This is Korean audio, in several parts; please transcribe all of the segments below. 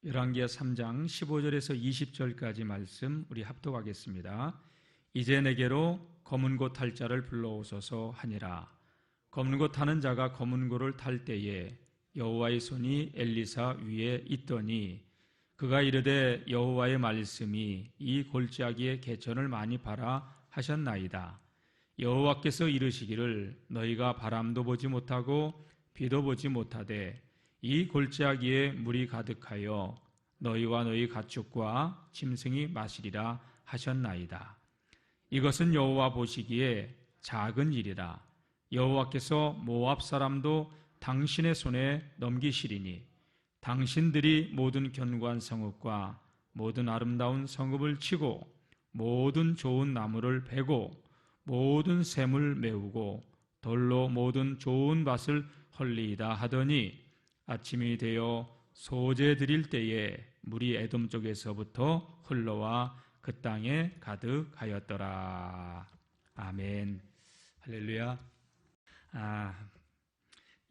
열왕기하 3장 15절에서 20절까지 말씀 우리 합독하겠습니다. 이제 내게로 검은 고 탈 자를 불러오소서 하니라. 검은 고 타는 자가 검은 고를 탈 때에 여호와의 손이 엘리사 위에 있더니 그가 이르되 여호와의 말씀이 이 골짜기에 개천을 많이 바라 하셨나이다. 여호와께서 이르시기를 너희가 바람도 보지 못하고 비도 보지 못하되 이 골짜기에 물이 가득하여 너희와 너희 가축과 짐승이 마시리라 하셨나이다. 이것은 여호와 보시기에 작은 일이라. 여호와께서 모압 사람도 당신의 손에 넘기시리니 당신들이 모든 견고한 성읍과 모든 아름다운 성읍을 치고 모든 좋은 나무를 베고 모든 샘을 메우고 돌로 모든 좋은 밭을 헐리이다 하더니 아침이 되어 소재 드릴 때에 물이 에돔 쪽에서부터 흘러와 그 땅에 가득하였더라. 아멘. 할렐루야.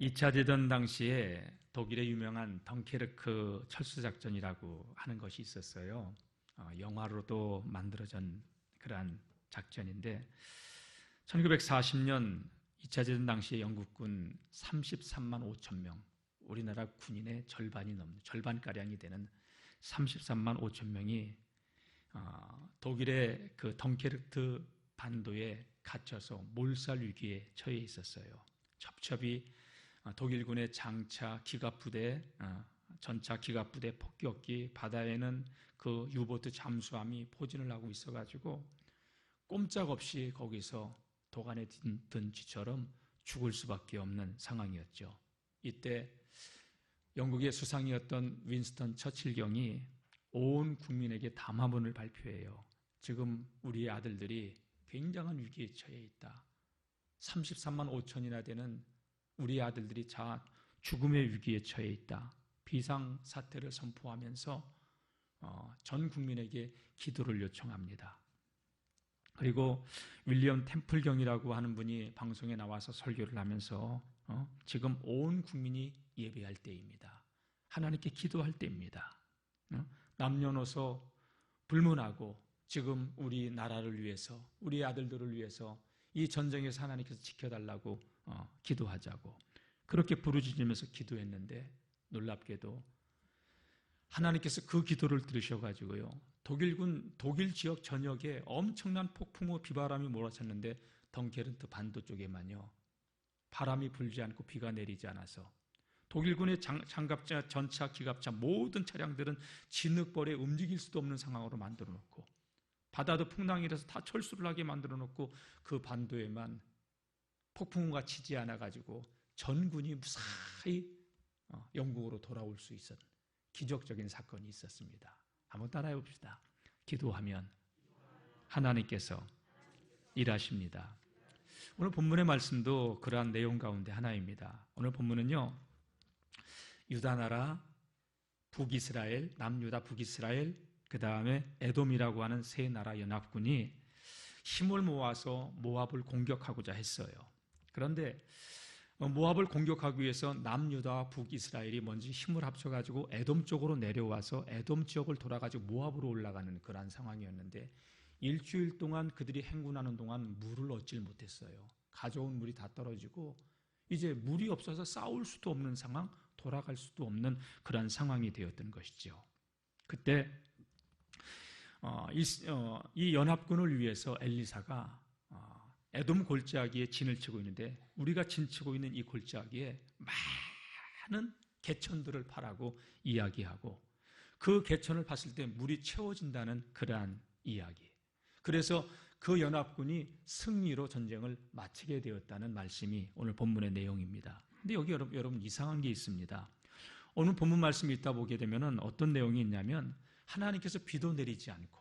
2차 대전 당시에 독일의 유명한 덩케르크 철수작전이라고 하는 것이 있었어요. 영화로도 만들어진 그러한 작전인데 1940년 2차 대전 당시에 영국군 33만 5천 명, 우리나라 군인의 절반이 넘는, 절반가량이 되는 33만 5천 명이 독일의 그 덩케르크 반도에 갇혀서 몰살 위기에 처해 있었어요. 첩첩이 독일군의 장차 기갑부대, 전차 기갑부대 폭격기, 바다에는 그 유보트 잠수함이 포진을 하고 있어가지고 꼼짝없이 거기서 도간에 든 쥐처럼 죽을 수밖에 없는 상황이었죠. 이때 영국의 수상이었던 윈스턴 처칠 경이 온 국민에게 담화문을 발표해요. 지금 우리의 아들들이 굉장한 위기에 처해 있다. 33만 5천이나 되는 우리의 아들들이 죽음의 위기에 처해 있다. 비상사태를 선포하면서 전 국민에게 기도를 요청합니다. 그리고 윌리엄 템플경이라고 하는 분이 방송에 나와서 설교를 하면서 지금 온 국민이 예배할 때입니다. 하나님께 기도할 때입니다. 남녀노소 불문하고 지금 우리 나라를 위해서, 우리 아들들을 위해서 이 전쟁에서 하나님께서 지켜달라고 기도하자고 그렇게 부르짖으면서 기도했는데 놀랍게도 하나님께서 그 기도를 들으셔가지고요, 독일 지역 전역에 엄청난 폭풍우 비바람이 몰아쳤는데 덩케르크 반도 쪽에만요 바람이 불지 않고 비가 내리지 않아서 독일군의 장갑차, 전차, 기갑차 모든 차량들은 진흙벌에 움직일 수도 없는 상황으로 만들어 놓고 바다도 풍랑이라서 다 철수를 하게 만들어 놓고 그 반도에만 폭풍우가 치지 않아 가지고 전군이 무사히 영국으로 돌아올 수 있었던 기적적인 사건이 있었습니다. 한번 따라해 봅시다. 기도하면 하나님께서 일하십니다. 오늘 본문의 말씀도 그러한 내용 가운데 하나입니다. 오늘 본문은요, 유다나라, 북이스라엘, 남유다 북이스라엘, 그 다음에 에돔이라고 하는 세 나라 연합군이 힘을 모아서 모압을 공격하고자 했어요. 그런데 모압을 공격하기 위해서 남유다와 북이스라엘이 먼저 힘을 합쳐가지고 에돔 쪽으로 내려와서 에돔 지역을 돌아가지고 모압으로 올라가는 그러한 상황이었는데 일주일 동안 그들이 행군하는 동안 물을 얻질 못했어요. 가져온 물이 다 떨어지고 이제 물이 없어서 싸울 수도 없는 상황, 돌아갈 수도 없는 그러한 상황이 되었던 것이죠. 그때 이 연합군을 위해서 엘리사가 에돔 골짜기에 진을 치고 있는데 우리가 진치고 있는 이 골짜기에 많은 개천들을 파라고 이야기하고 그 개천을 봤을 때 물이 채워진다는 그러한 이야기. 그래서 그 연합군이 승리로 전쟁을 마치게 되었다는 말씀이 오늘 본문의 내용입니다. 근데 여기 여러분 이상한 게 있습니다. 오늘 본문 말씀이 있다 보게 되면 어떤 내용이 있냐면 하나님께서 비도 내리지 않고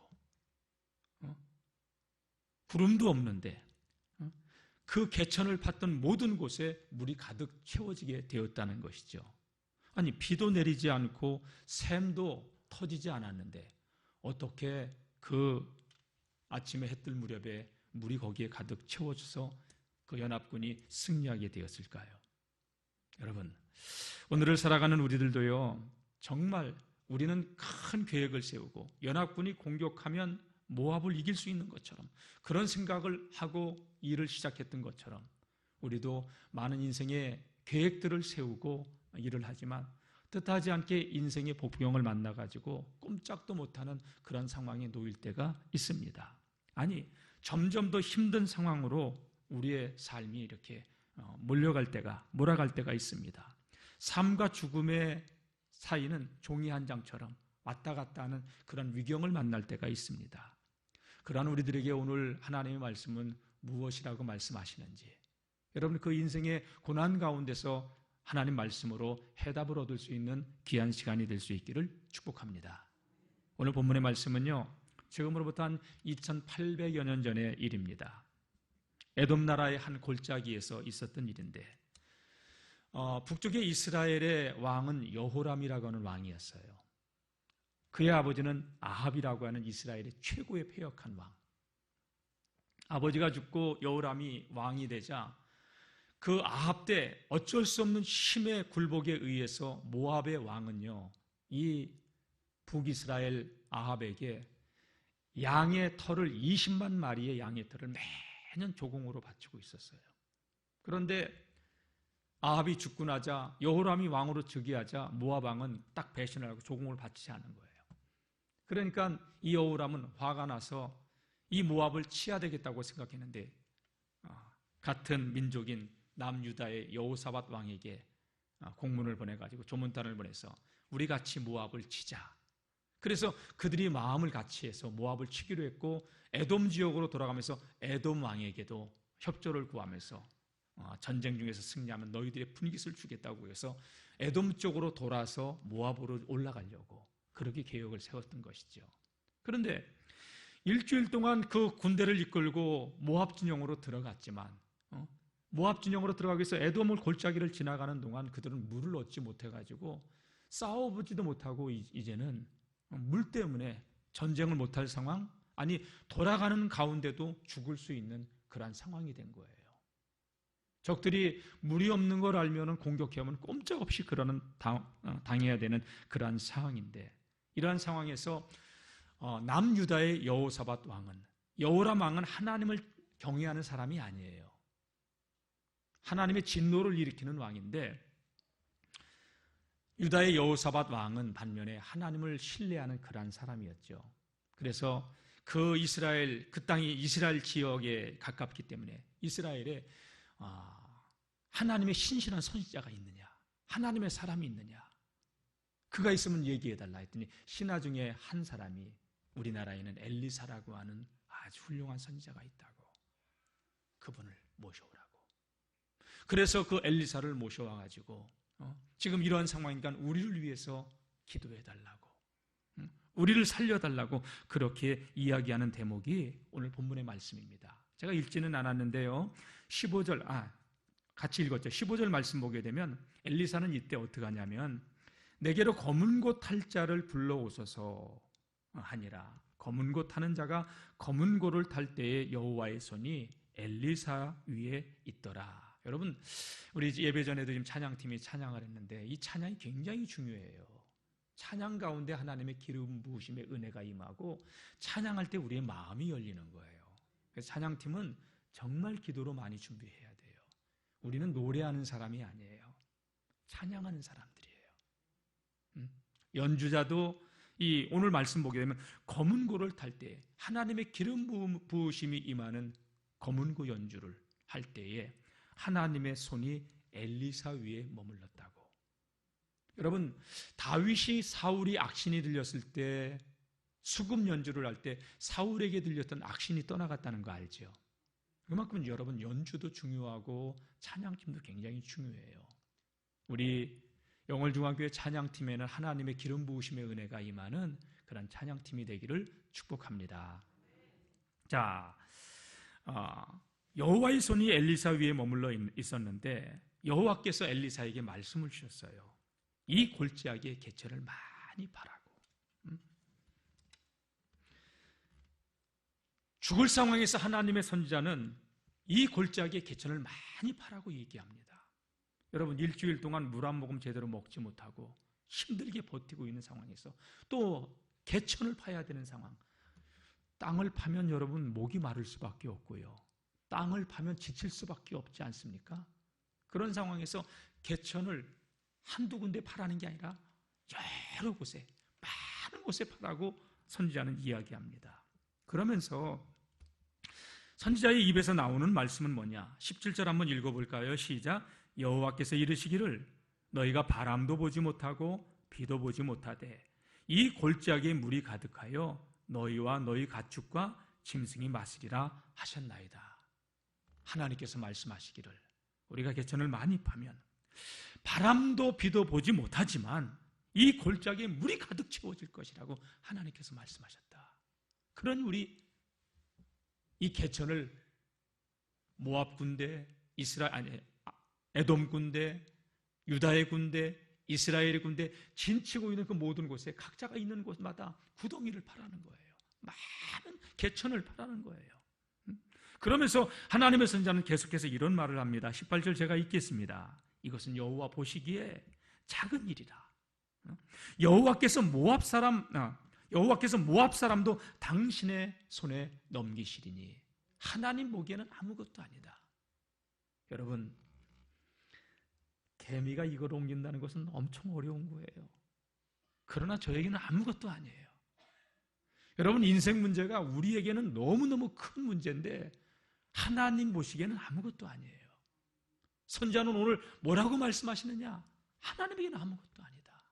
구름도 없는데 그 개천을 팠던 모든 곳에 물이 가득 채워지게 되었다는 것이죠. 아니, 비도 내리지 않고 샘도 터지지 않았는데 어떻게 그 아침에 해 뜰 무렵에 물이 거기에 가득 채워져서 그 연합군이 승리하게 되었을까요? 여러분, 오늘을 살아가는 우리들도요, 정말 우리는 큰 계획을 세우고 연합군이 공격하면 모압을 이길 수 있는 것처럼 그런 생각을 하고 일을 시작했던 것처럼 우리도 많은 인생의 계획들을 세우고 일을 하지만 뜻하지 않게 인생의 복병을 만나가지고 꼼짝도 못하는 그런 상황에 놓일 때가 있습니다. 아니, 점점 더 힘든 상황으로 우리의 삶이 이렇게 몰아갈 때가 있습니다. 삶과 죽음의 사이는 종이 한 장처럼 왔다 갔다 하는 그런 위경을 만날 때가 있습니다. 그러한 우리들에게 오늘 하나님의 말씀은 무엇이라고 말씀하시는지, 여러분 그 인생의 고난 가운데서 하나님 말씀으로 해답을 얻을 수 있는 귀한 시간이 될 수 있기를 축복합니다. 오늘 본문의 말씀은요, 지금으로부터 한 2800여 년 전의 일입니다. 에돔 나라의 한 골짜기에서 있었던 일인데, 북쪽의 이스라엘의 왕은 여호람이라고 하는 왕이었어요. 그의 아버지는 아합이라고 하는 이스라엘의 최고의 패역한 왕. 아버지가 죽고 여호람이 왕이 되자 그 아합 때 어쩔 수 없는 힘의 굴복에 의해서 모압의 왕은요, 이 북이스라엘 아합에게 양의 털을 20만 마리의 양의 털을 매년 조공으로 바치고 있었어요. 그런데 아합이 죽고 나자 여호람이 왕으로 즉위하자 모압 왕은 딱 배신을 하고 조공을 바치지 않은 거예요. 그러니까 이 여호람은 화가 나서 이 모압을 치야 되겠다고 생각했는데 같은 민족인 남유다의 여호사밧 왕에게 공문을 보내가지고 조문단을 보내서 우리 같이 모압을 치자. 그래서 그들이 마음을 같이 해서 모압을 치기로 했고 에돔 지역으로 돌아가면서 에돔 왕에게도 협조를 구하면서 전쟁 중에서 승리하면 너희들의 분깃을 주겠다고 해서 에돔 쪽으로 돌아서 모압으로 올라가려고 그렇게 계획을 세웠던 것이죠. 그런데 일주일 동안 그 군대를 이끌고 모압 진영으로 들어갔지만 모압 진영으로 들어가기 위해서 에돔을 골짜기를 지나가는 동안 그들은 물을 얻지 못해가지고 싸워보지도 못하고 이제는 물 때문에 전쟁을 못할 상황, 아니 돌아가는 가운데도 죽을 수 있는 그러한 상황이 된 거예요. 적들이 물이 없는 걸 알면 공격해오면 꼼짝없이 그러는 당해야 되는 그러한 상황인데, 이러한 상황에서 남유다의 여호사밧 왕은, 여호람 왕은 하나님을 경외하는 사람이 아니에요. 하나님의 진노를 일으키는 왕인데, 유다의 여호사밧 왕은 반면에 하나님을 신뢰하는 그러한 사람이었죠. 그래서 그 땅이 이스라엘 지역에 가깝기 때문에 이스라엘에 하나님의 신실한 선지자가 있느냐, 하나님의 사람이 있느냐, 그가 있으면 얘기해달라 했더니 신하 중에 한 사람이 우리나라에는 엘리사라고 하는 아주 훌륭한 선지자가 있다고, 그분을 모셔오라고. 그래서 그 엘리사를 모셔와가지고 지금 이러한 상황이니까 우리를 위해서 기도해달라고, 우리를 살려달라고 그렇게 이야기하는 대목이 오늘 본문의 말씀입니다. 제가 읽지는 않았는데요, 15절 같이 읽었죠. 15절 말씀 보게 되면 엘리사는 이때 어떻게 하냐면 내게로 검은 고 탈 자를 불러오소서 하니라. 검은 고 타는 자가 검은 고를 탈 때에 여호와의 손이 엘리사 위에 있더라. 여러분, 우리 예배 전에도 지금 찬양팀이 찬양을 했는데 이 찬양이 굉장히 중요해요. 찬양 가운데 하나님의 기름 부으심의 은혜가 임하고 찬양할 때 우리의 마음이 열리는 거예요. 그래서 찬양팀은 정말 기도로 많이 준비해야 돼요. 우리는 노래하는 사람이 아니에요. 찬양하는 사람들이에요. 연주자도 이 오늘 말씀 보게 되면 검은 고를 탈 때 하나님의 기름 부으심이 임하는 검은 고 연주를 할 때에 하나님의 손이 엘리사 위에 머물렀다고. 여러분, 다윗이 사울이 악신이 들렸을 때 수금 연주를 할 때 사울에게 들렸던 악신이 떠나갔다는 거 알죠? 그만큼 여러분 연주도 중요하고 찬양팀도 굉장히 중요해요. 우리 영월중앙교회 찬양팀에는 하나님의 기름 부으심의 은혜가 임하는 그런 찬양팀이 되기를 축복합니다. 자, 여호와의 손이 엘리사 위에 머물러 있었는데 여호와께서 엘리사에게 말씀을 주셨어요. 이 골짜기에 개천을 많이 파라고. 죽을 상황에서 하나님의 선지자는 이 골짜기에 개천을 많이 파라고 얘기합니다. 여러분, 일주일 동안 물 한 모금 제대로 먹지 못하고 힘들게 버티고 있는 상황에서 또 개천을 파야 되는 상황. 땅을 파면 여러분 목이 마를 수밖에 없고요. 땅을 파면 지칠 수밖에 없지 않습니까? 그런 상황에서 개천을 한두 군데 파라는 게 아니라 여러 곳에, 많은 곳에 파라고 선지자는 이야기합니다. 그러면서 선지자의 입에서 나오는 말씀은 뭐냐? 17절 한번 읽어볼까요? 시작. 여호와께서 이르시기를 너희가 바람도 보지 못하고 비도 보지 못하되 이 골짜기에 물이 가득하여 너희와 너희 가축과 짐승이 마시리라 하셨나이다. 하나님께서 말씀하시기를 우리가 개천을 많이 파면 바람도 비도 보지 못하지만 이 골짜기에 물이 가득 채워질 것이라고 하나님께서 말씀하셨다. 그런 우리 이 개천을 모압 군대, 에돔 군대, 유다의 군대, 이스라엘의 군대 진치고 있는 그 모든 곳에 각자가 있는 곳마다 구덩이를 파라는 거예요. 많은 개천을 파라는 거예요. 그러면서 하나님의 선지자는 계속해서 이런 말을 합니다. 18절 제가 읽겠습니다. 이것은 여호와 보시기에 작은 일이라. 여호와께서 모압 사람도 당신의 손에 넘기시리니 하나님 보기에는 아무것도 아니다. 여러분, 개미가 이걸 옮긴다는 것은 엄청 어려운 거예요. 그러나 저에게는 아무것도 아니에요. 여러분, 인생 문제가 우리에게는 너무너무 큰 문제인데 하나님 보시기에는 아무것도 아니에요. 선지자는 오늘 뭐라고 말씀하시느냐? 하나님에게는 아무것도 아니다.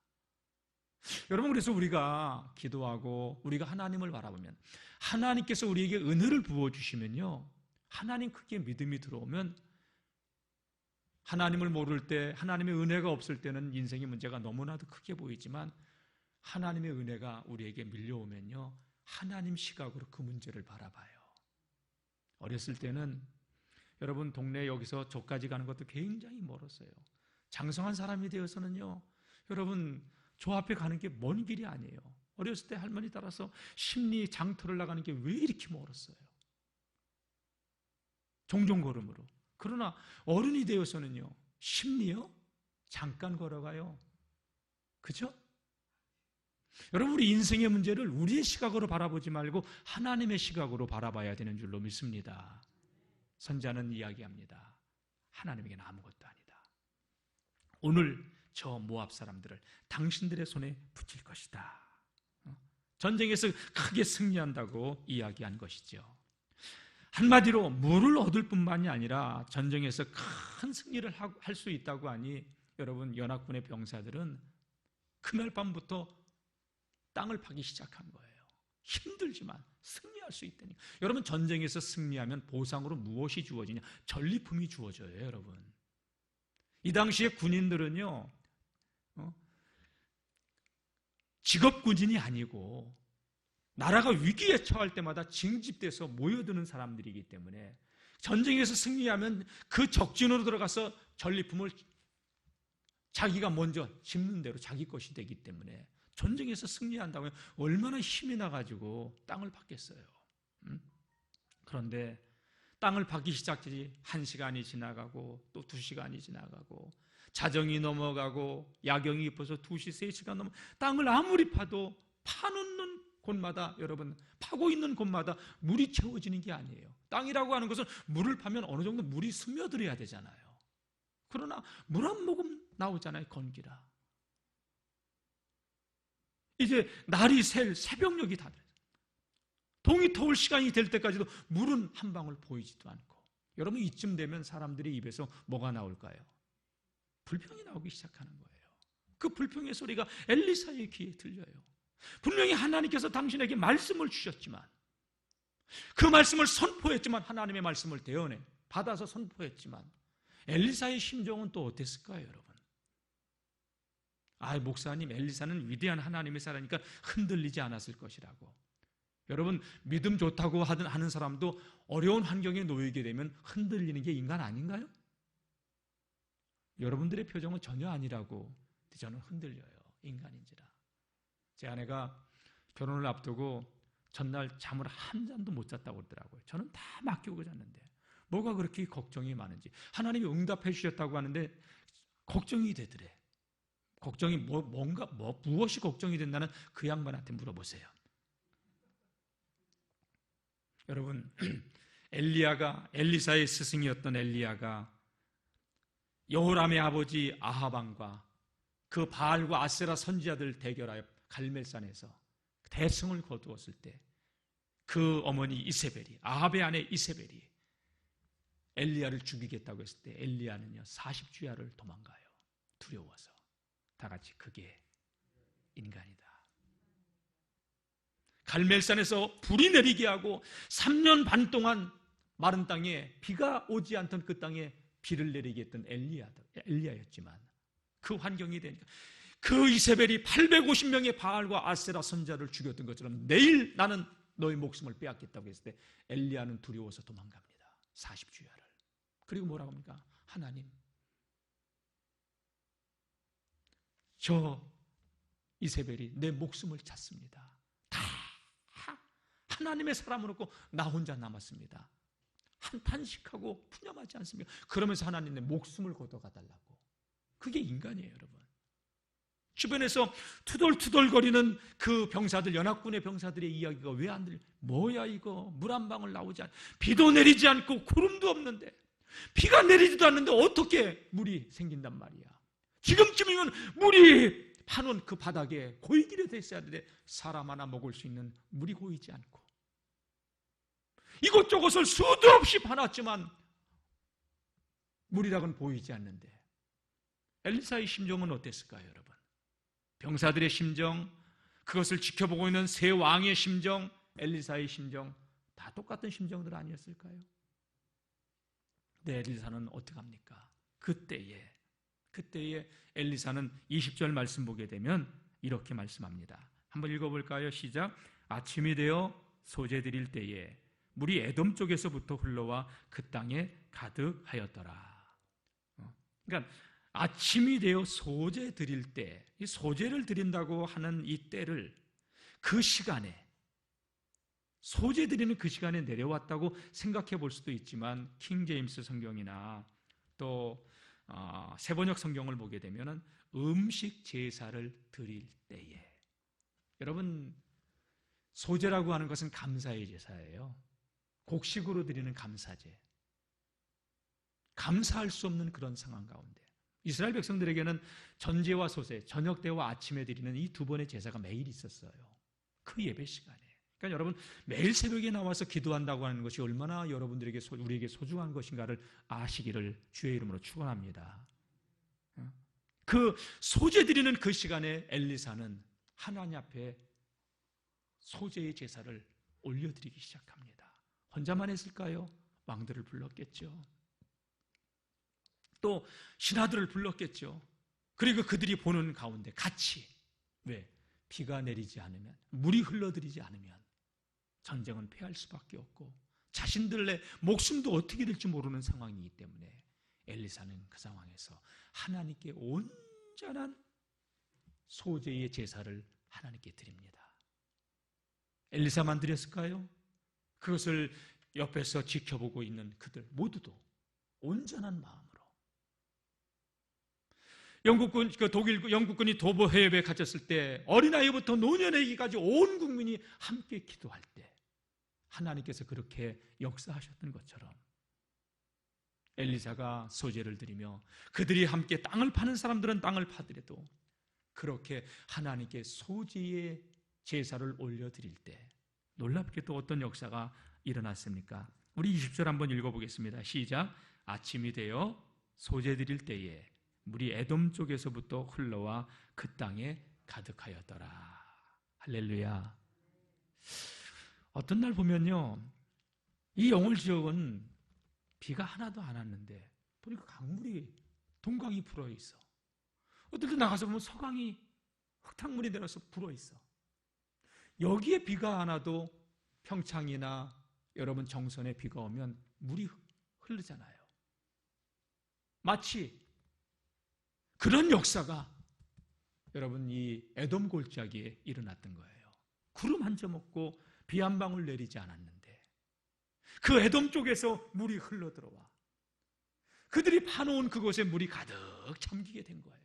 여러분, 그래서 우리가 기도하고 우리가 하나님을 바라보면 하나님께서 우리에게 은혜를 부어주시면요, 하나님 크기에 믿음이 들어오면 하나님을 모를 때, 하나님의 은혜가 없을 때는 인생의 문제가 너무나도 크게 보이지만 하나님의 은혜가 우리에게 밀려오면요, 하나님 시각으로 그 문제를 바라봐요. 어렸을 때는 여러분 동네 여기서 저까지 가는 것도 굉장히 멀었어요. 장성한 사람이 되어서는요, 여러분 저 앞에 가는 게 먼 길이 아니에요. 어렸을 때 할머니 따라서 심리 장터를 나가는 게 왜 이렇게 멀었어요? 종종 걸음으로. 그러나 어른이 되어서는요, 심리요? 잠깐 걸어가요. 그죠? 여러분, 우리 인생의 문제를 우리의 시각으로 바라보지 말고 하나님의 시각으로 바라봐야 되는 줄로 믿습니다. 선지자는 이야기합니다. 하나님에게는 아무것도 아니다. 오늘 저 모압 사람들을 당신들의 손에 붙일 것이다. 전쟁에서 크게 승리한다고 이야기한 것이죠. 한마디로 물을 얻을 뿐만이 아니라 전쟁에서 큰 승리를 할 수 있다고 하니 여러분, 연합군의 병사들은 그날 밤부터 땅을 파기 시작한 거예요. 힘들지만 승리할 수 있다니. 여러분, 전쟁에서 승리하면 보상으로 무엇이 주어지냐? 전리품이 주어져요, 여러분. 이 당시에 군인들은요, 직업군인이 아니고 나라가 위기에 처할 때마다 징집돼서 모여드는 사람들이기 때문에 전쟁에서 승리하면 그 적진으로 들어가서 전리품을 자기가 먼저 짚는 대로 자기 것이 되기 때문에 전쟁에서 승리한다고 하면 얼마나 힘이 나가지고 땅을 받겠어요. 그런데 땅을 받기 시작하지 1시간이 지나가고 또 2시간이 지나가고 자정이 넘어가고 야경이 깊어서 2시, 3시간 넘어 땅을 아무리 파도 파놓는 곳마다, 여러분, 파고 있는 곳마다 물이 채워지는 게 아니에요. 땅이라고 하는 것은 물을 파면 어느 정도 물이 스며들어야 되잖아요. 그러나 물 한 모금 나오잖아요, 건기라. 이제 날이 셀 새벽녘이 다 돼요. 동이 터올 시간이 될 때까지도 물은 한 방울 보이지도 않고. 여러분, 이쯤 되면 사람들의 입에서 뭐가 나올까요? 불평이 나오기 시작하는 거예요. 그 불평의 소리가 엘리사의 귀에 들려요. 분명히 하나님께서 당신에게 말씀을 주셨지만, 그 말씀을 선포했지만, 하나님의 말씀을 받아서 선포했지만 엘리사의 심정은 또 어땠을까요, 여러분? 목사님, 엘리사는 위대한 하나님의 사람이니까 흔들리지 않았을 것이라고. 여러분, 믿음 좋다고 하는 사람도 어려운 환경에 놓이게 되면 흔들리는 게 인간 아닌가요? 여러분들의 표정은 전혀 아니라고. 저는 흔들려요, 인간인지라. 제 아내가 결혼을 앞두고 전날 잠을 한 잠도 못 잤다고 그러더라고요. 저는 다 맡기고 잤는데 뭐가 그렇게 걱정이 많은지. 하나님이 응답해 주셨다고 하는데 걱정이 되더래. 걱정이 무엇이 걱정이 된다는 그 양반한테 물어보세요. 여러분, 엘리사의 스승이었던 엘리야가 여호람의 아버지 아하방과 그 바알과 아세라 선지자들 대결하여 갈멜산에서 대승을 거두었을 때 그 어머니 이세벨이, 아합의 아내 이세벨이 엘리야를 죽이겠다고 했을 때 엘리야는요 40주야를 도망가요. 두려워서. 다 같이 그게 인간이다. 갈멜산에서 불이 내리게 하고 3년 반 동안 마른 땅에 비가 오지 않던 그 땅에 비를 내리게 했던 엘리야였지만 그 환경이 되니까 그 이세벨이 850명의 바알과 아세라 선자를 죽였던 것처럼 내일 나는 너의 목숨을 빼앗겠다고 했을 때 엘리야는 두려워서 도망갑니다. 40주야를. 그리고 뭐라고 합니까? 하나님, 저 이세벨이 내 목숨을 찾습니다. 다 하나님의 사람으로고 나 혼자 남았습니다. 한탄식하고 푸념하지 않습니까? 그러면서 하나님 내 목숨을 걷어가달라고. 그게 인간이에요, 여러분. 주변에서 투덜투덜거리는 그 병사들, 연합군의 병사들의 이야기가 왜 안 들려? 뭐야 이거, 물 한 방울 나오지 않고 비도 내리지 않고 구름도 없는데 비가 내리지도 않는데 어떻게 물이 생긴단 말이야. 지금쯤이면 물이 파놓은 그 바닥에 고이길에 됐어야 되는데 사람 하나 먹을 수 있는 물이 고이지 않고 이것저것을 수도 없이 파놨지만 물이라고는 보이지 않는데 엘리사의 심정은 어땠을까요, 여러분? 병사들의 심정, 그것을 지켜보고 있는 세 왕의 심정, 엘리사의 심정 다 똑같은 심정들 아니었을까요? 근데 엘리사는 어떻게 합니까? 그때에 엘리사는 20절 말씀 보게 되면 이렇게 말씀합니다. 한번 읽어볼까요? 시작. 아침이 되어 소재 드릴 때에 물이 에돔 쪽에서부터 흘러와 그 땅에 가득하였더라. 그러니까 아침이 되어 소재 드릴 때, 이 소재를 드린다고 하는 이 때를 그 시간에, 소재 드리는 그 시간에 내려왔다고 생각해 볼 수도 있지만 킹 제임스 성경이나 또 세번역 성경을 보게 되면 음식 제사를 드릴 때에, 여러분 소제라고 하는 것은 감사의 제사예요. 곡식으로 드리는 감사제, 감사할 수 없는 그런 상황 가운데 이스라엘 백성들에게는 전제와 소제, 저녁 때와 아침에 드리는 이 두 번의 제사가 매일 있었어요. 그 예배 시간에. 그러니까 여러분 매일 새벽에 나와서 기도한다고 하는 것이 얼마나 여러분들에게 우리에게 소중한 것인가를 아시기를 주의 이름으로 축원합니다. 그 소제 드리는 그 시간에 엘리사는 하나님 앞에 소제의 제사를 올려드리기 시작합니다. 혼자만 했을까요? 왕들을 불렀겠죠. 또 신하들을 불렀겠죠. 그리고 그들이 보는 가운데 같이, 왜? 비가 내리지 않으면, 물이 흘러들이지 않으면 전쟁은 패할 수밖에 없고 자신들의 목숨도 어떻게 될지 모르는 상황이기 때문에 엘리사는 그 상황에서 하나님께 온전한 소제의 제사를 하나님께 드립니다. 엘리사만 드렸을까요? 그것을 옆에서 지켜보고 있는 그들 모두도 온전한 마음으로, 영국군이 도보 해협에 갇혔을 때 어린아이부터 노년애기까지 온 국민이 함께 기도할 때 하나님께서 그렇게 역사하셨던 것처럼 엘리사가 소제를 드리며 그들이 함께 땅을 파는 사람들은 땅을 파더라도 그렇게 하나님께 소제의 제사를 올려드릴 때 놀랍게도 어떤 역사가 일어났습니까? 우리 20절 한번 읽어보겠습니다. 시작. 아침이 되어 소제 드릴 때에 물이 에돔 쪽에서부터 흘러와 그 땅에 가득하였더라. 할렐루야. 어떤 날 보면요, 이 영월 지역은 비가 하나도 안 왔는데 보니까 강물이, 동강이 불어있어. 어떨 때 나가서 보면 서강이 흙탕물이 내려서 불어있어. 여기에 비가 안 와도 평창이나 여러분 정선에 비가 오면 물이 흐르잖아요. 마치 그런 역사가 여러분 이 에돔 골짜기에 일어났던 거예요. 구름 한 점 없고 비 한 방울 내리지 않았는데 그 에돔 쪽에서 물이 흘러들어와 그들이 파놓은 그곳에 물이 가득 잠기게 된 거예요.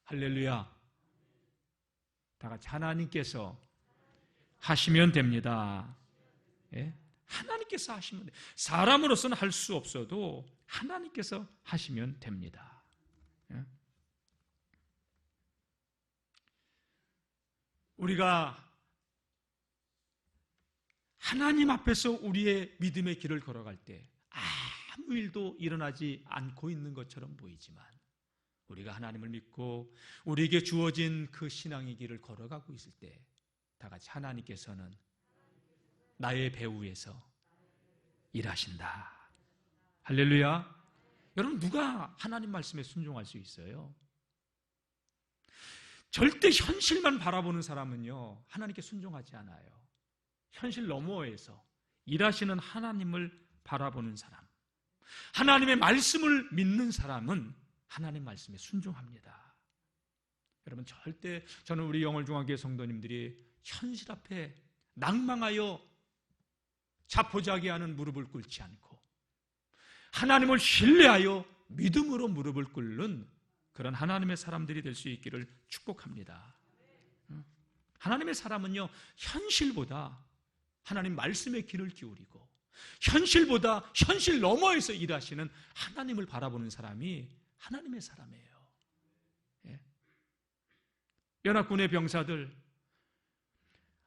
할렐루야. 다 같이 하나님께서 하시면 됩니다. 예? 하나님께서 하시면 돼요. 사람으로서는 할 수 없어도 하나님께서 하시면 됩니다. 예? 우리가 하나님 앞에서 우리의 믿음의 길을 걸어갈 때 아무 일도 일어나지 않고 있는 것처럼 보이지만 우리가 하나님을 믿고 우리에게 주어진 그 신앙의 길을 걸어가고 있을 때 다 같이 하나님께서는 나의 배후에서 일하신다. 할렐루야. 여러분, 누가 하나님 말씀에 순종할 수 있어요? 절대 현실만 바라보는 사람은요, 하나님께 순종하지 않아요. 현실 너머에서 일하시는 하나님을 바라보는 사람, 하나님의 말씀을 믿는 사람은 하나님 말씀에 순종합니다. 여러분, 절대 저는 우리 영월중앙교회 성도님들이 현실 앞에 낭망하여 자포자기하는 무릎을 꿇지 않고 하나님을 신뢰하여 믿음으로 무릎을 꿇는 그런 하나님의 사람들이 될 수 있기를 축복합니다. 하나님의 사람은요, 현실보다 하나님 말씀의 귀를 기울이고 현실보다 현실 너머에서 일하시는 하나님을 바라보는 사람이 하나님의 사람이에요. 예. 연합군의 병사들,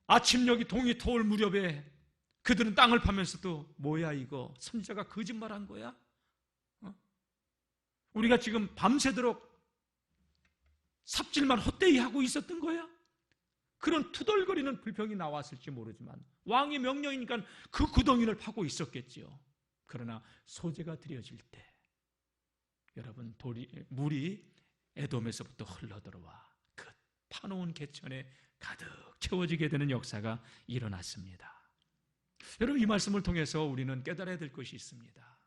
아침녘이 동이 터올 무렵에 그들은 땅을 파면서도 뭐야 이거 선지자가 거짓말한 거야? 우리가 지금 밤새도록 삽질만 헛되이 하고 있었던 거야? 그런 투덜거리는 불평이 나왔을지 모르지만 왕의 명령이니까 그 구덩이를 파고 있었겠지요. 그러나 소재가 드려질 때 여러분, 물이 에돔에서부터 흘러들어와 그 파놓은 개천에 가득 채워지게 되는 역사가 일어났습니다. 여러분, 이 말씀을 통해서 우리는 깨달아야 될 것이 있습니다.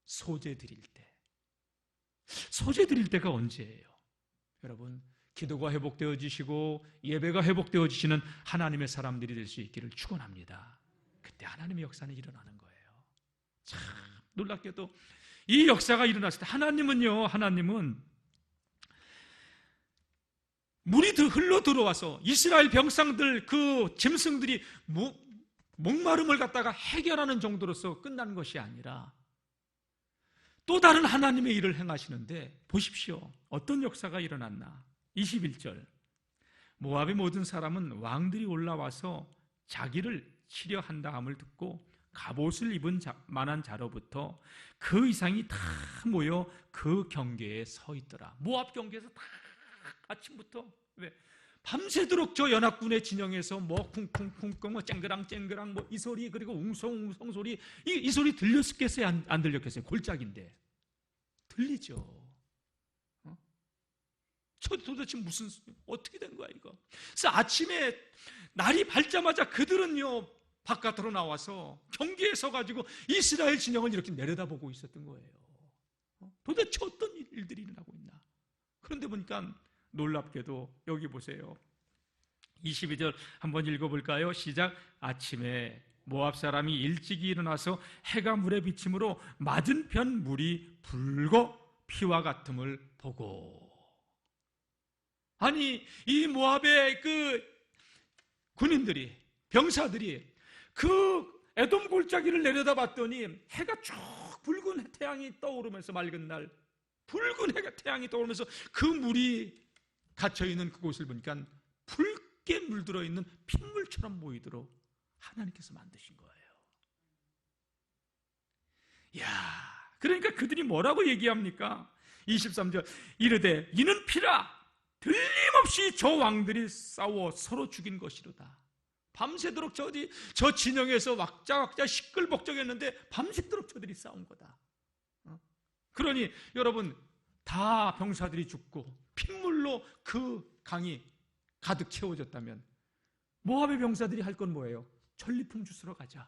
소재 드릴 때, 소재 드릴 때가 언제예요? 여러분, 기도가 회복되어지시고 예배가 회복되어지시는 하나님의 사람들이 될 수 있기를 축원합니다. 그때 하나님의 역사는 일어나는 거예요. 참 놀랍게도 이 역사가 일어났을 때 하나님은 물이 흘러 들어와서 이스라엘 병상들, 그 짐승들이 목마름을 갖다가 해결하는 정도로서 끝난 것이 아니라 또 다른 하나님의 일을 행하시는데 보십시오. 어떤 역사가 일어났나? 21절. 모압의 모든 사람은 왕들이 올라와서 자기를 치려한다 함을 듣고 갑옷을 입은 만한 자로부터 그 이상이 다 모여 그 경계에 서 있더라. 모압 경계에서 다 아침부터 밤새도록 저 연합군의 진영에서 뭐 쿵쿵쿵쿵 뭐 쨍그랑 뭐 이 소리, 그리고 웅성웅성 소리, 이 소리 들렸겠어요? 안 들렸겠어요? 골짜기인데 들리죠. 저 도대체 무슨 어떻게 된 거야 이거? 그래서 아침에 날이 밝자마자 그들은요 바깥으로 나와서 경계에 서가지고 이스라엘 진영을 이렇게 내려다보고 있었던 거예요. 도대체 어떤 일들이 일어나고 있나? 그런데 보니까 놀랍게도 여기 보세요. 22절 한번 읽어볼까요? 시작. 아침에 모압 사람이 일찍이 일어나서 해가 물에 비침으로 맞은편 물이 붉어 피와 같음을 보고. 아니, 이 모압의 그 군인들이, 병사들이 그 에돔 골짜기를 내려다봤더니 해가 쭉 붉은 태양이 떠오르면서 맑은 날 붉은 해가 태양이 떠오르면서 그 물이 갇혀있는 그곳을 보니까 붉게 물들어 있는 핏물처럼 보이도록 하나님께서 만드신 거예요. 이야, 그러니까 그들이 뭐라고 얘기합니까? 23절. 이르되 이는 피라 틀림없이 저 왕들이 싸워 서로 죽인 것이로다. 밤새도록 저 진영에서 왁자왁자 시끌벅적했는데 밤새도록 저들이 싸운 거다. 그러니 여러분, 다 병사들이 죽고 핏물로 그 강이 가득 채워졌다면 모압의 병사들이 할 건 뭐예요? 전리품 주스러 가자.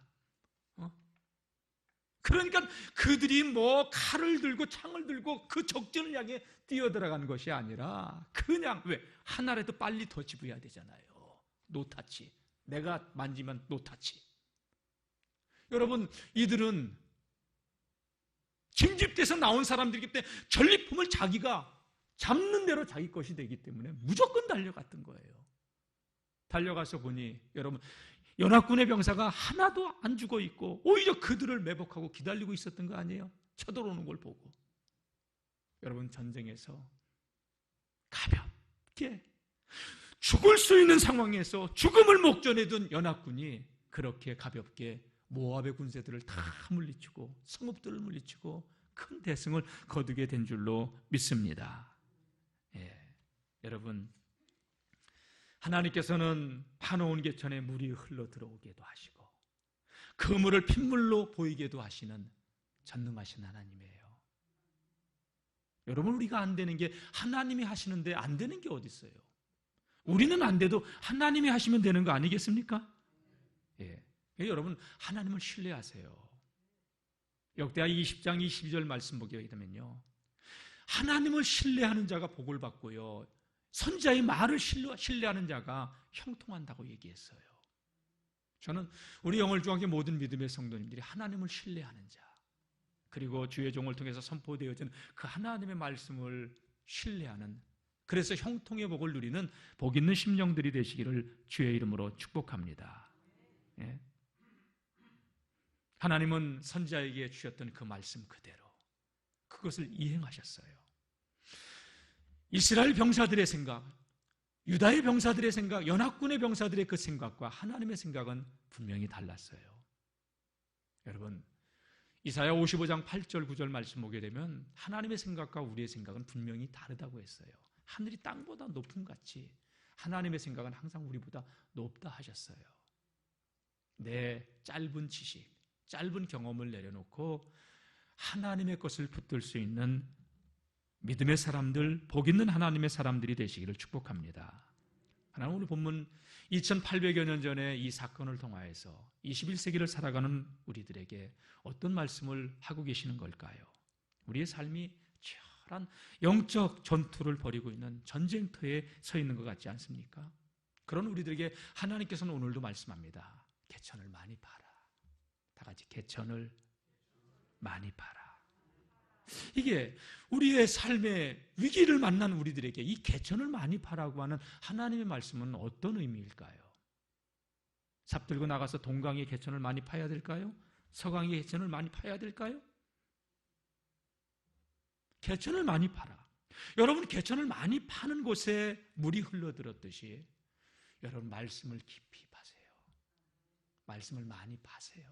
그러니까 그들이 뭐 칼을 들고 창을 들고 그 적전을 향해 뛰어들어간 것이 아니라 그냥 한 알에도 빨리 더 집어야 되잖아요. 노타치. 내가 만지면 노타치. 여러분, 이들은 징집돼서 나온 사람들이기 때문에 전리품을 자기가 잡는 대로 자기 것이 되기 때문에 무조건 달려갔던 거예요. 달려가서 보니 여러분, 연합군의 병사가 하나도 안 죽어 있고 오히려 그들을 매복하고 기다리고 있었던 거 아니에요? 쳐들어오는 걸 보고. 여러분, 전쟁에서 가볍게 죽을 수 있는 상황에서 죽음을 목전에 둔 연합군이 그렇게 가볍게 모압의 군세들을 다 물리치고 성읍들을 물리치고 큰 대승을 거두게 된 줄로 믿습니다. 여러분, 하나님께서는 파놓은 개천에 물이 흘러 들어오게도 하시고 그 물을 핏물로 보이게도 하시는 전능하신 하나님이에요. 여러분, 우리가 안 되는 게 하나님이 하시는데 안 되는 게 어디 있어요? 우리는 안 돼도 하나님이 하시면 되는 거 아니겠습니까? 여러분, 하나님을 신뢰하세요. 역대하 20장 22절 말씀 보게 되면요, 하나님을 신뢰하는 자가 복을 받고요, 선지자의 말을 신뢰하는 자가 형통한다고 얘기했어요. 저는 우리 영월중학교 모든 믿음의 성도님들이 하나님을 신뢰하는 자, 그리고 주의 종을 통해서 선포되어진 그 하나님의 말씀을 신뢰하는, 그래서 형통의 복을 누리는 복 있는 심령들이 되시기를 주의 이름으로 축복합니다. 하나님은 선지자에게 주셨던 그 말씀 그대로 그것을 이행하셨어요. 이스라엘 병사들의 생각, 유다의 병사들의 생각, 연합군의 병사들의 그 생각과 하나님의 생각은 분명히 달랐어요. 여러분, 이사야 55장 8절 9절 말씀 보게 되면 하나님의 생각과 우리의 생각은 분명히 다르다고 했어요. 하늘이 땅보다 높음 같이 하나님의 생각은 항상 우리보다 높다 하셨어요. 내 짧은 지식, 짧은 경험을 내려놓고 하나님의 것을 붙들 수 있는 믿음의 사람들, 복 있는 하나님의 사람들이 되시기를 축복합니다. 하나님, 오늘 본문 2800여 년 전에 이 사건을 통하여서 21세기를 살아가는 우리들에게 어떤 말씀을 하고 계시는 걸까요? 우리의 삶이 치열한 영적 전투를 벌이고 있는 전쟁터에 서 있는 것 같지 않습니까? 그런 우리들에게 하나님께서는 오늘도 말씀합니다. 개천을 많이 파라. 다 같이 개천을 많이 파라. 이게 우리의 삶의 위기를 만난 우리들에게 이 개천을 많이 파라고 하는 하나님의 말씀은 어떤 의미일까요? 잡들고 나가서 동강의 개천을 많이 파야 될까요? 서강의 개천을 많이 파야 될까요? 개천을 많이 파라. 여러분, 개천을 많이 파는 곳에 물이 흘러들었듯이 여러분, 말씀을 깊이 파세요. 말씀을 많이 파세요.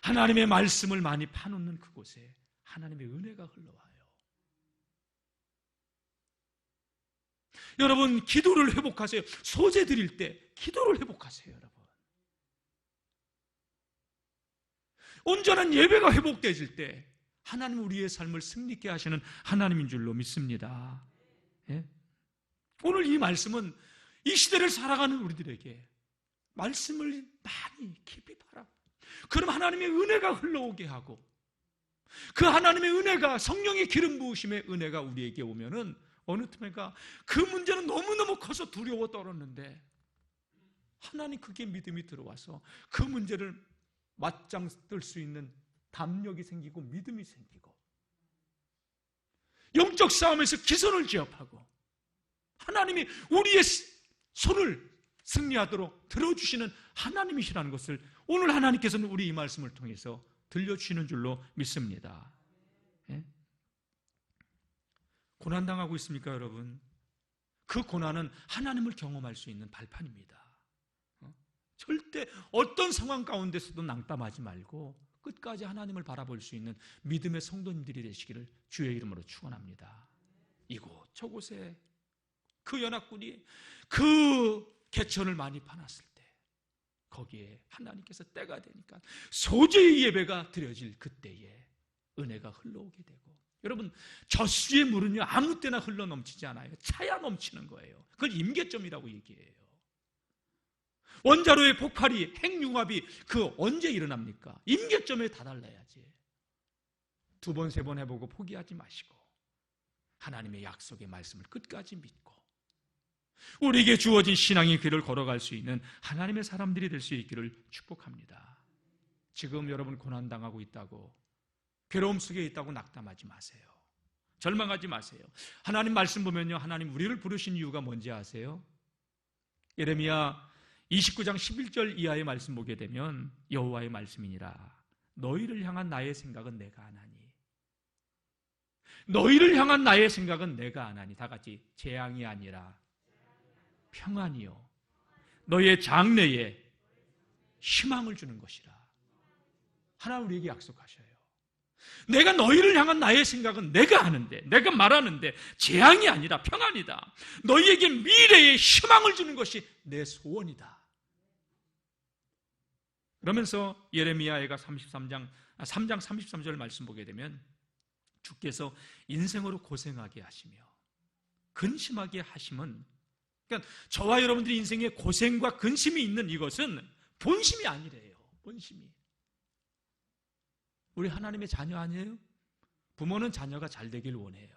하나님의 말씀을 많이 파놓는 그곳에 하나님의 은혜가 흘러와요. 여러분, 기도를 회복하세요. 소재 드릴 때 기도를 회복하세요. 여러분, 온전한 예배가 회복되질 때 하나님은 우리의 삶을 승리케 하시는 하나님인 줄로 믿습니다. 오늘 이 말씀은 이 시대를 살아가는 우리들에게 말씀을 많이 깊이 파라. 그럼 하나님의 은혜가 흘러오게 하고 그 하나님의 은혜가, 성령의 기름 부으심의 은혜가 우리에게 오면은 어느 틈에가 그 문제는 너무너무 커서 두려워 떨었는데 하나님 그게 믿음이 들어와서 그 문제를 맞짱 뜰 수 있는 담력이 생기고 믿음이 생기고 영적 싸움에서 기선을 제압하고 하나님이 우리의 손을 승리하도록 들어주시는 하나님이시라는 것을 오늘 하나님께서는 우리 이 말씀을 통해서 들려주시는 줄로 믿습니다. 고난당하고 있습니까, 여러분? 그 고난은 하나님을 경험할 수 있는 발판입니다. 절대 어떤 상황 가운데서도 낭담하지 말고 끝까지 하나님을 바라볼 수 있는 믿음의 성도님들이 되시기를 주의 이름으로 축원합니다. 이곳 저곳에 그 연합군이 그 개천을 많이 파놨을 때 거기에 하나님께서 때가 되니까 소재의 예배가 드려질 그때에 은혜가 흘러오게 되고, 여러분, 젖수의 물은요 아무 때나 흘러 넘치지 않아요. 차야 넘치는 거예요. 그걸 임계점이라고 얘기해요. 원자로의 폭발이, 핵융합이 그 언제 일어납니까? 임계점에 다달라야지. 2번, 3번 해보고 포기하지 마시고 하나님의 약속의 말씀을 끝까지 믿고 우리에게 주어진 신앙의 길을 걸어갈 수 있는 하나님의 사람들이 될 수 있기를 축복합니다. 지금 여러분 고난당하고 있다고, 괴로움 속에 있다고 낙담하지 마세요. 절망하지 마세요. 하나님 말씀 보면요, 하나님 우리를 부르신 이유가 뭔지 아세요? 예레미야 29장 11절 이하의 말씀 보게 되면 여호와의 말씀이니라. 너희를 향한 나의 생각은 내가 아나니. 너희를 향한 나의 생각은 내가 아나니. 다 같이 재앙이 아니라 평안이요 너희의 장래에 희망을 주는 것이라. 하나님 우리에게 약속하셔요. 내가 너희를 향한 나의 생각은 내가 아는데, 내가 말하는데 재앙이 아니라 평안이다. 너희에게 미래의 희망을 주는 것이 내 소원이다. 그러면서 예레미야가 3장 33절 말씀 보게 되면 주께서 인생으로 고생하게 하시며 근심하게 하심은, 그러니까 저와 여러분들이 인생에 고생과 근심이 있는 이것은 본심이 아니래요. 본심이. 우리 하나님의 자녀 아니에요? 부모는 자녀가 잘 되길 원해요.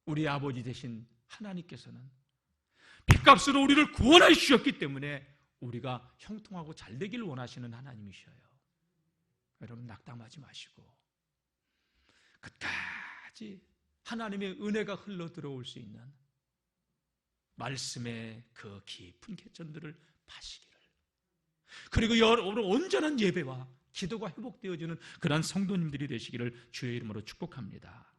우리 아버지 되신 하나님께서는 빚값으로 우리를 구원하여 주셨기 때문에 우리가 형통하고 잘 되길 원하시는 하나님이셔요. 여러분 낙담하지 마시고 끝까지 하나님의 은혜가 흘러 들어올 수 있는 말씀의 그 깊은 객전들을 파시기를, 그리고 여러분 온전한 예배와 기도가 회복되어지는 그러한 성도님들이 되시기를 주의 이름으로 축복합니다.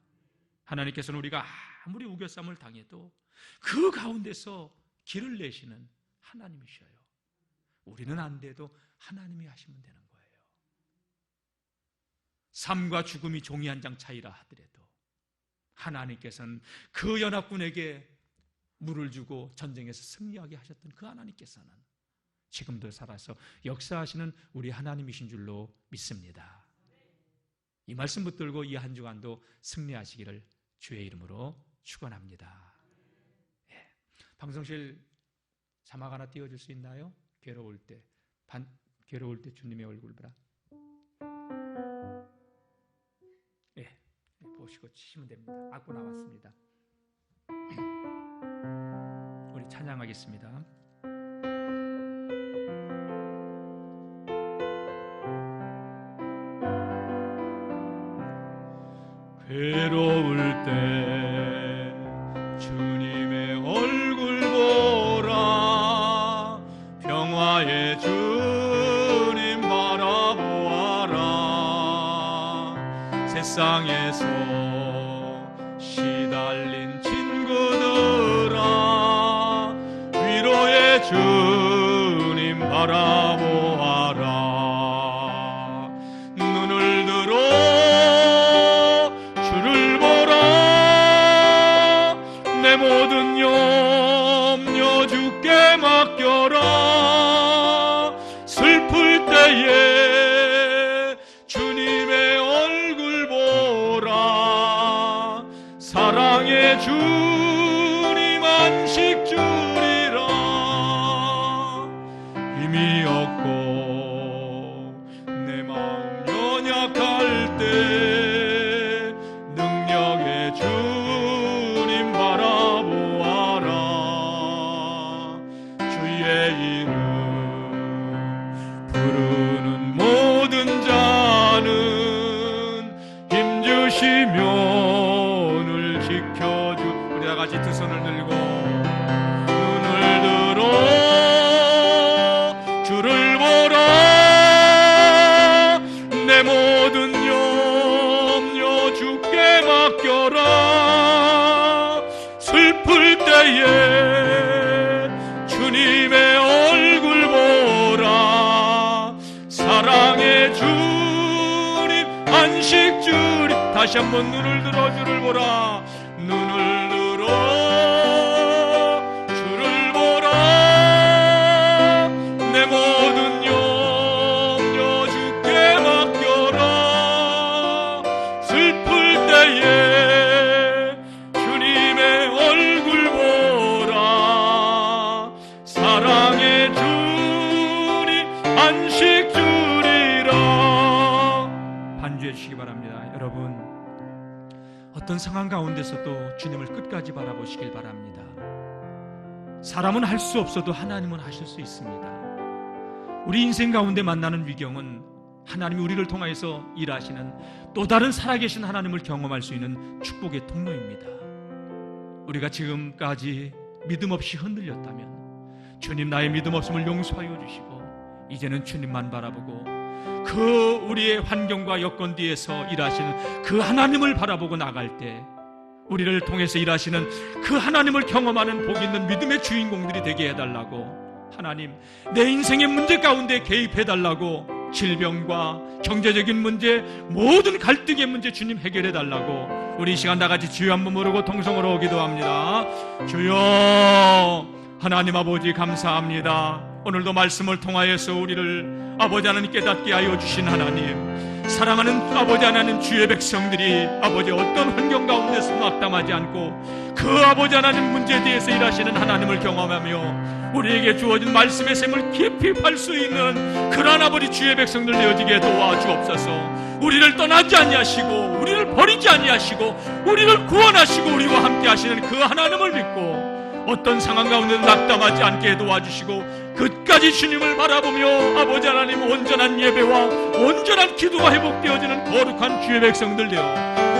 하나님께서는 우리가 아무리 우겨쌈을 당해도 그 가운데서 길을 내시는 하나님이셔요. 우리는 안 돼도 하나님이 하시면 되는 거예요. 삶과 죽음이 종이 한 장 차이라 하더라도 하나님께서는 그 연합군에게 물을 주고 전쟁에서 승리하게 하셨던 그 하나님께서는 지금도 살아서 역사하시는 우리 하나님이신 줄로 믿습니다. 이 말씀 붙들고 이 한 주간도 승리하시기를 주의 이름으로 축원합니다. 예. 방송실 자막 하나 띄워줄 수 있나요? 괴로울 때 주님의 얼굴 보라. 예, 보시고 치시면 됩니다. 악보 나왔습니다. 우리 찬양하겠습니다. 괴로울 때 주님의 얼굴 보라. 평화의 주님 바라보아라. 세상에서 시달린 친구들아, 위로의 주님 바라보아라. 눈을 들어 내 모든 염려 주께 맡겨라. 슬플 때에 주님의 얼굴 보라. 사랑의 주님 안식 주리라. 힘이 없고 내 마음 연약할 때 능력의 주님 바라보아라. 주의 이름 부르는 모든 자는 힘주시며 오늘 지켜주. 우리 다 같이 두 손을 들고 눈을 들어 주를 보라. 내 모든 염려 주께 맡겨라. 슬플 때에 주님의 얼굴 보라. 사랑의 주님 안식 주님. 다시 한번 눈을 들어 주를 보라. 눈을 들어 주를 보라. 내 모든 염려 주께 맡겨라. 슬플 때에 주님의 얼굴 보라. 사랑의 주님 안식 주리라. 반주해 주시기 바랍니다. 여러분, 어떤 상황 가운데서도 주님을 끝까지 바라보시길 바랍니다. 사람은 할 수 없어도 하나님은 하실 수 있습니다. 우리 인생 가운데 만나는 위경은 하나님이 우리를 통하여서 일하시는 또 다른 살아계신 하나님을 경험할 수 있는 축복의 통로입니다. 우리가 지금까지 믿음 없이 흔들렸다면 주님, 나의 믿음 없음을 용서하여 주시고 이제는 주님만 바라보고 그 우리의 환경과 여건 뒤에서 일하시는 그 하나님을 바라보고 나갈 때 우리를 통해서 일하시는 그 하나님을 경험하는 복 있는 믿음의 주인공들이 되게 해달라고, 하나님, 내 인생의 문제 가운데 개입해달라고, 질병과 경제적인 문제, 모든 갈등의 문제 주님 해결해달라고 우리 이 시간 다같이 주여 한번 부르고 통성으로 기도합니다. 주여, 하나님 아버지 감사합니다. 오늘도 말씀을 통하여서 우리를 아버지 하나님 깨닫게 하여 주신 하나님, 사랑하는 아버지 하나님, 주의 백성들이 아버지 어떤 환경 가운데서 낙담하지 않고 그 아버지 하나님 문제에 대해서 일하시는 하나님을 경험하며 우리에게 주어진 말씀의 샘을 깊이 팔 수 있는 그러한 아버지 주의 백성들 되어지게 도와주옵소서. 우리를 떠나지 아니하시고 우리를 버리지 아니하시고 우리를 구원하시고 우리와 함께 하시는 그 하나님을 믿고 어떤 상황 가운데 낙담하지 않게 도와주시고 끝까지 주님을 바라보며 아버지 하나님 온전한 예배와 온전한 기도가 회복되어지는 거룩한 주의 백성들 되어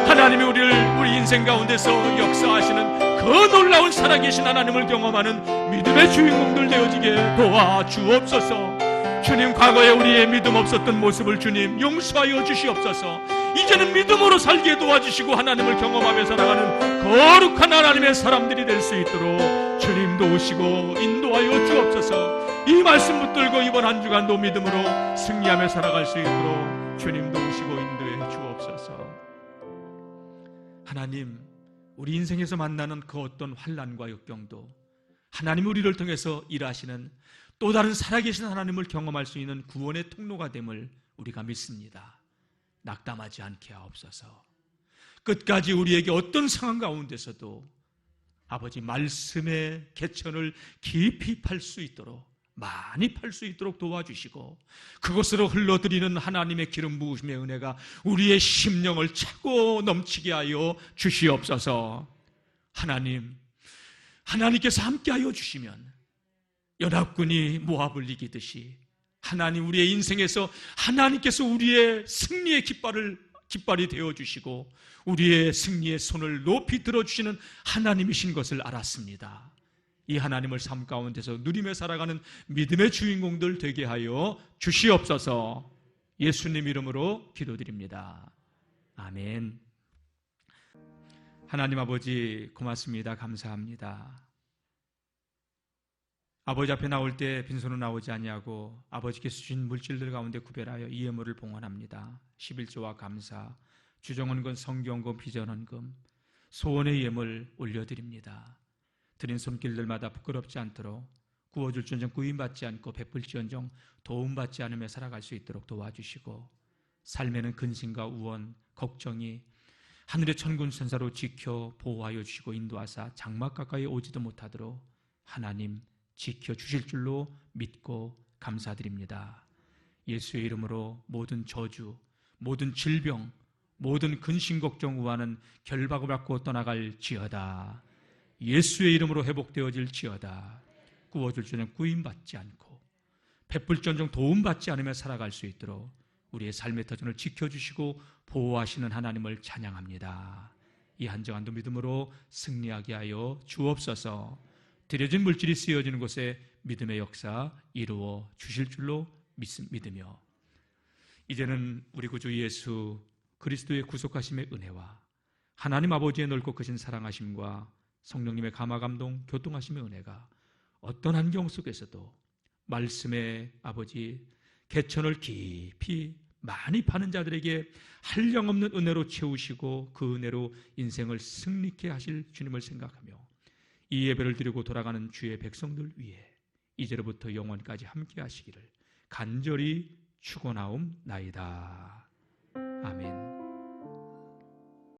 하나님이 우리 인생 가운데서 역사하시는 그 놀라운 살아계신 하나님을 경험하는 믿음의 주인공들 되어지게 도와주옵소서. 주님, 과거에 우리의 믿음 없었던 모습을 주님 용서하여 주시옵소서. 이제는 믿음으로 살게 도와주시고 하나님을 경험하며 살아가는 거룩한 하나님의 사람들이 될 수 있도록 주님 도우시고 인도하여 주옵소서. 이 말씀 붙들고 이번 한 주간도 믿음으로 승리하며 살아갈 수 있도록 주님 도우시고 인도해 주옵소서. 하나님, 우리 인생에서 만나는 그 어떤 환난과 역경도 하나님 우리를 통해서 일하시는 또 다른 살아계신 하나님을 경험할 수 있는 구원의 통로가 됨을 우리가 믿습니다. 낙담하지 않게 하옵소서. 끝까지 우리에게 어떤 상황 가운데서도 아버지 말씀의 개천을 깊이 팔 수 있도록, 많이 팔 수 있도록 도와주시고 그곳으로 흘러들이는 하나님의 기름 부으심의 은혜가 우리의 심령을 차고 넘치게 하여 주시옵소서. 하나님, 하나님께서 함께하여 주시면 연합군이 모압을 이기듯이 하나님 우리의 인생에서 하나님께서 우리의 승리의 깃발이 되어주시고 우리의 승리의 손을 높이 들어주시는 하나님이신 것을 알았습니다. 이 하나님을 삶 가운데서 누리며 살아가는 믿음의 주인공들 되게 하여 주시옵소서. 예수님 이름으로 기도드립니다. 아멘. 하나님 아버지 고맙습니다. 감사합니다. 아버지 앞에 나올 때 빈손으로 나오지 아니하고 아버지께서 주신 물질들 가운데 구별하여 이 예물을 봉헌합니다. 11조와 감사, 주정헌금, 성경금, 비전헌금, 소원의 예물 올려드립니다. 드린 손길들마다 부끄럽지 않도록 구워줄지언정 구임받지 않고 베풀지언정 도움받지 않으며 살아갈 수 있도록 도와주시고 삶에는 근심과 우원, 걱정이 하늘의 천군 천사로 지켜 보호하여 주시고 인도하사 장막 가까이 오지도 못하도록 하나님 지켜주실 줄로 믿고 감사드립니다. 예수의 이름으로 모든 저주, 모든 질병, 모든 근심, 걱정, 우환은 결박을 받고 떠나갈지어다. 예수의 이름으로 회복되어질지어다. 구워줄지는 구임받지 않고 베풀지언정 도움받지 않으며 살아갈 수 있도록 우리의 삶의 터전을 지켜주시고 보호하시는 하나님을 찬양합니다. 이 한정한도 믿음으로 승리하게 하여 주옵소서. 드려진 물질이 쓰여지는 곳에 믿음의 역사 이루어 주실 줄로 믿으며 이제는 우리 구주 예수 그리스도의 구속하심의 은혜와 하나님 아버지의 넓고 크신 사랑하심과 성령님의 감화감동 교통하심의 은혜가 어떤 환경 속에서도 말씀의 아버지 개천을 깊이 많이 파는 자들에게 한량없는 은혜로 채우시고 그 은혜로 인생을 승리케 하실 주님을 생각하며 이 예배를 드리고 돌아가는 주의 백성들 위해 이제로부터 영원까지 함께 하시기를 간절히 축원하옵나이다. 아멘.